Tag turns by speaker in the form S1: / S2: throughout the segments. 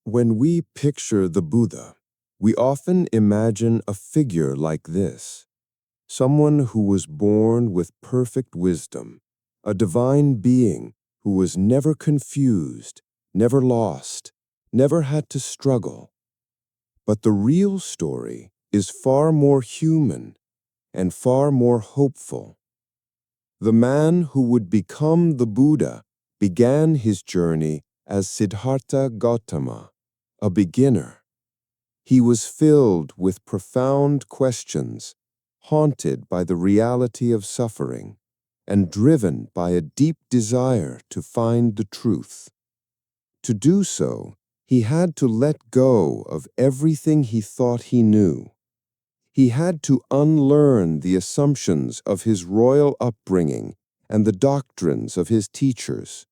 S1: When we picture the Buddha, we often imagine a figure like this, someone who was born with perfect wisdom, a divine being who was never confused, never lost, never had to struggle. But the real story is far more human and far more hopeful. The man who would become the Buddha began his journey as Siddhartha Gautama, a beginner. He was filled with profound questions, haunted by the reality of suffering, and driven by a deep desire to find the truth. To do so, he had to let go of everything he thought he knew. He had to unlearn the assumptions of his royal upbringing and the doctrines of his teachers.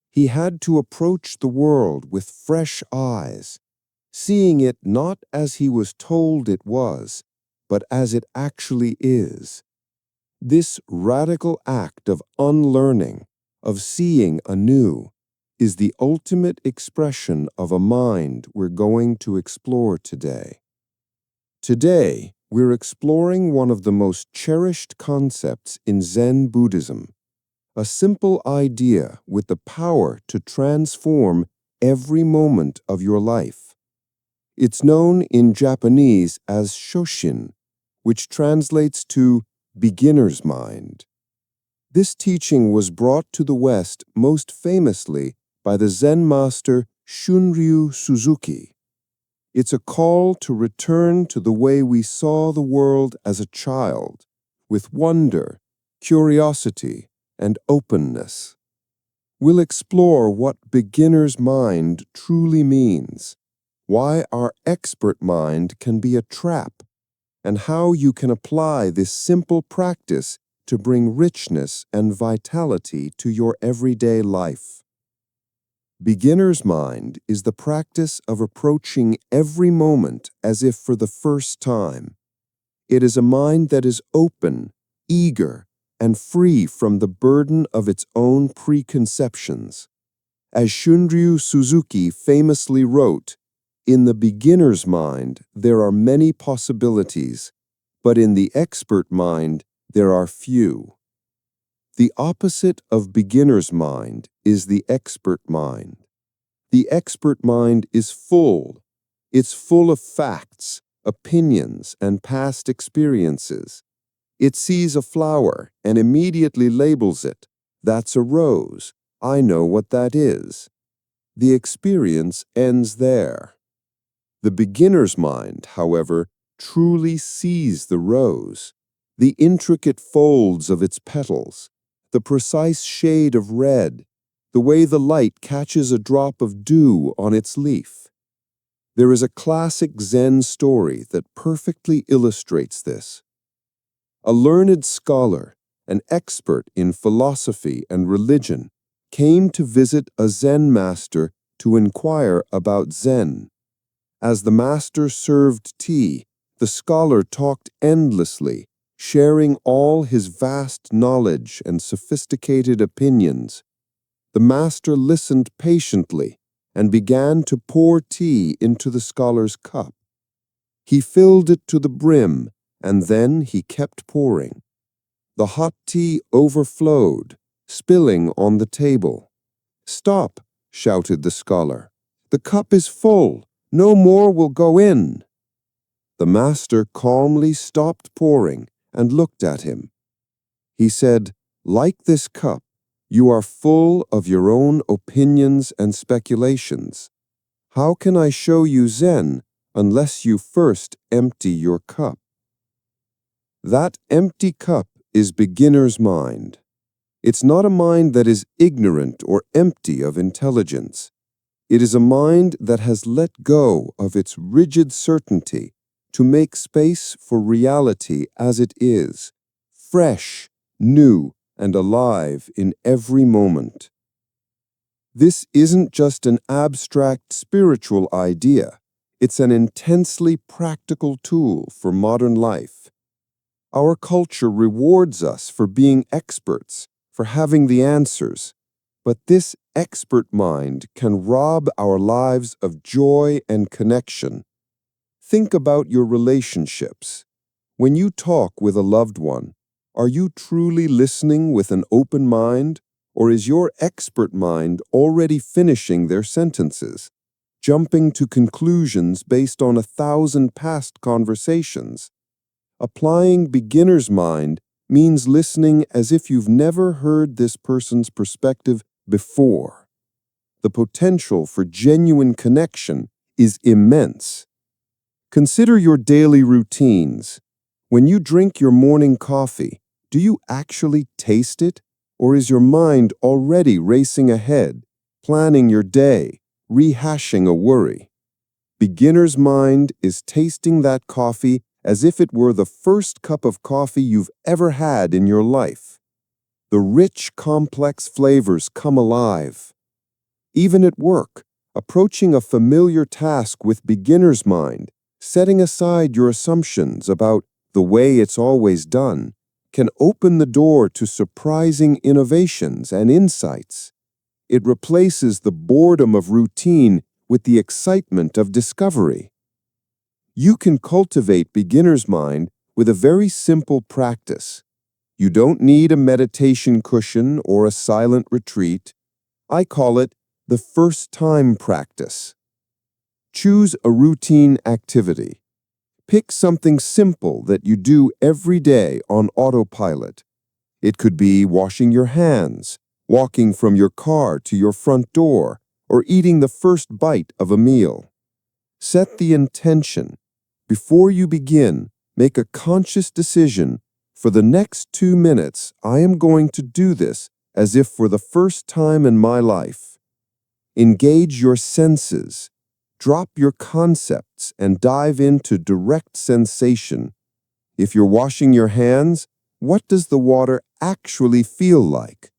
S1: He had to approach the world with fresh eyes, seeing it not as he was told it was, but as it actually is. This radical act of unlearning, of seeing anew, is the ultimate expression of a mind we're going to explore today. Today, we're exploring one of the most cherished concepts in Zen Buddhism, a simple idea with the power to transform every moment of your life. It's known in Japanese as Shoshin, which translates to beginner's mind. This teaching was brought to the West most famously by the Zen master Shunryu Suzuki. It's a call to return to the way we saw the world as a child, with wonder, curiosity, and openness. We'll explore what beginner's mind truly means, why our expert mind can be a trap, and how you can apply this simple practice to bring richness and vitality to your everyday life. Beginner's mind is the practice of approaching every moment as if for the first time. It is a mind that is open, eager, and free from the burden of its own preconceptions. As Shunryu Suzuki famously wrote, "In the beginner's mind, there are many possibilities, but in the expert mind, there are few." The opposite of beginner's mind is the expert mind. The expert mind is full. It's full of facts, opinions, and past experiences. It sees a flower and immediately labels it. "That's a rose. I know what that is." The experience ends there. The beginner's mind, however, truly sees the rose, the intricate folds of its petals, the precise shade of red, the way the light catches a drop of dew on its leaf. There is a classic Zen story that perfectly illustrates this. A learned scholar, an expert in philosophy and religion, came to visit a Zen master to inquire about Zen. As the master served tea, the scholar talked endlessly, sharing all his vast knowledge and sophisticated opinions. The master listened patiently and began to pour tea into the scholar's cup. He filled it to the brim, and then he kept pouring. The hot tea overflowed, spilling on the table. "Stop!" shouted the scholar. "The cup is full. No more will go in." The master calmly stopped pouring and looked at him. He said, "Like this cup, you are full of your own opinions and speculations. How can I show you Zen unless you first empty your cup?" That empty cup is beginner's mind. It's not a mind that is ignorant or empty of intelligence. It is a mind that has let go of its rigid certainty to make space for reality as it is, fresh, new, and alive in every moment. This isn't just an abstract spiritual idea. It's an intensely practical tool for modern life. Our culture rewards us for being experts, for having the answers. But this expert mind can rob our lives of joy and connection. Think about your relationships. When you talk with a loved one, are you truly listening with an open mind, or is your expert mind already finishing their sentences, jumping to conclusions based on 1,000 past conversations? Applying beginner's mind means listening as if you've never heard this person's perspective before. The potential for genuine connection is immense. Consider your daily routines. When you drink your morning coffee, do you actually taste it, or is your mind already racing ahead, planning your day, rehashing a worry? Beginner's mind is tasting that coffee as if it were the first cup of coffee you've ever had in your life. The rich, complex flavors come alive. Even at work, approaching a familiar task with beginner's mind, setting aside your assumptions about the way it's always done, can open the door to surprising innovations and insights. It replaces the boredom of routine with the excitement of discovery. You can cultivate beginner's mind with a very simple practice. You don't need a meditation cushion or a silent retreat. I call it the first time practice. Choose a routine activity. Pick something simple that you do every day on autopilot. It could be washing your hands, walking from your car to your front door, or eating the first bite of a meal. Set the intention. Before you begin, make a conscious decision. For the next 2 minutes, I am going to do this as if for the first time in my life. Engage your senses. Drop your concepts and dive into direct sensation. If you're washing your hands, what does the water actually feel like?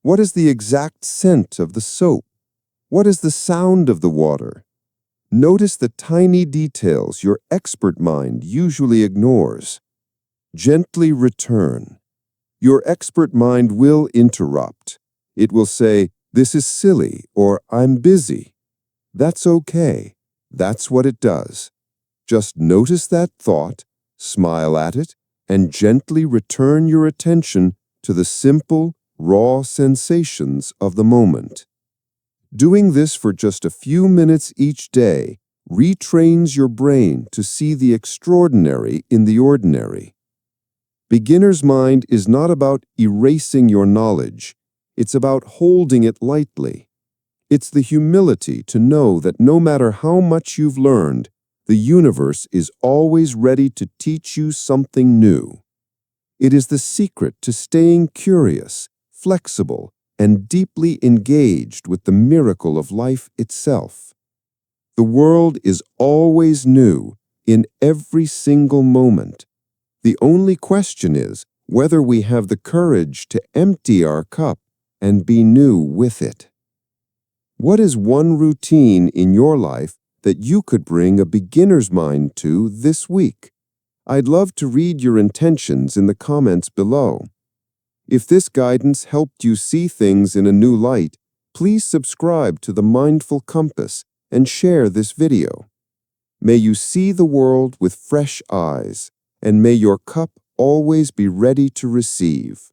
S1: What is the exact scent of the soap? What is the sound of the water? Notice the tiny details your expert mind usually ignores. Gently return. Your expert mind will interrupt. It will say, "This is silly," or "I'm busy." That's okay. That's what it does. Just notice that thought, smile at it, and gently return your attention to the simple, raw sensations of the moment. Doing this for just a few minutes each day retrains your brain to see the extraordinary in the ordinary. Beginner's mind is not about erasing your knowledge. It's about holding it lightly. It's the humility to know that no matter how much you've learned, the universe is always ready to teach you something new. It is the secret to staying curious, flexible, and deeply engaged with the miracle of life itself. The world is always new in every single moment. The only question is whether we have the courage to empty our cup and be new with it. What is one routine in your life that you could bring a beginner's mind to this week? I'd love to read your intentions in the comments below. If this guidance helped you see things in a new light, please subscribe to the Mindful Compass and share this video. May you see the world with fresh eyes, and may your cup always be ready to receive.